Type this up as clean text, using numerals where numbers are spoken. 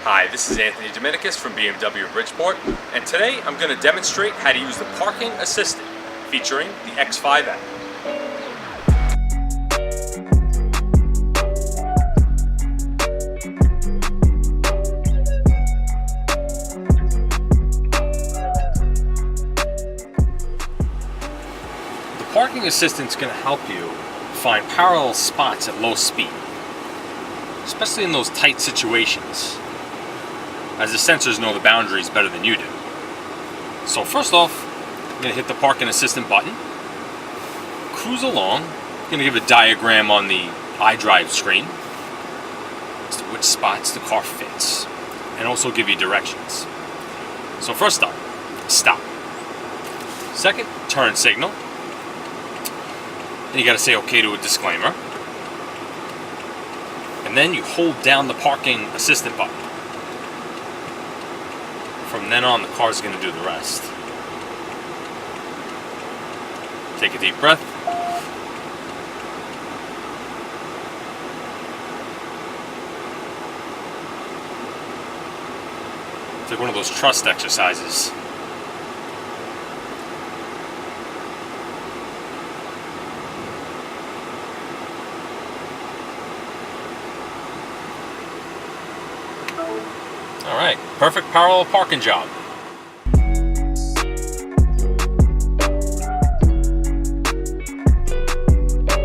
Hi, this is Anthony Dominicus from BMW Bridgeport, and today I'm going to demonstrate how to use the Parking Assistant featuring the X5M. The Parking Assistant is going to help you find parallel spots at low speed, especially in those tight situations, as the sensors know the boundaries better than you do. So first off, I'm going to hit the Parking Assistant button, cruise along. I'm going to give a diagram on the iDrive screen as to which spots the car fits, and also give you directions. So first up, stop. Second, turn signal. Then you got to say okay to a disclaimer. And then you hold down the Parking Assistant button. From then on, the car's going to do the rest. Take a deep breath. It's like one of those trust exercises. Alright, perfect parallel parking job.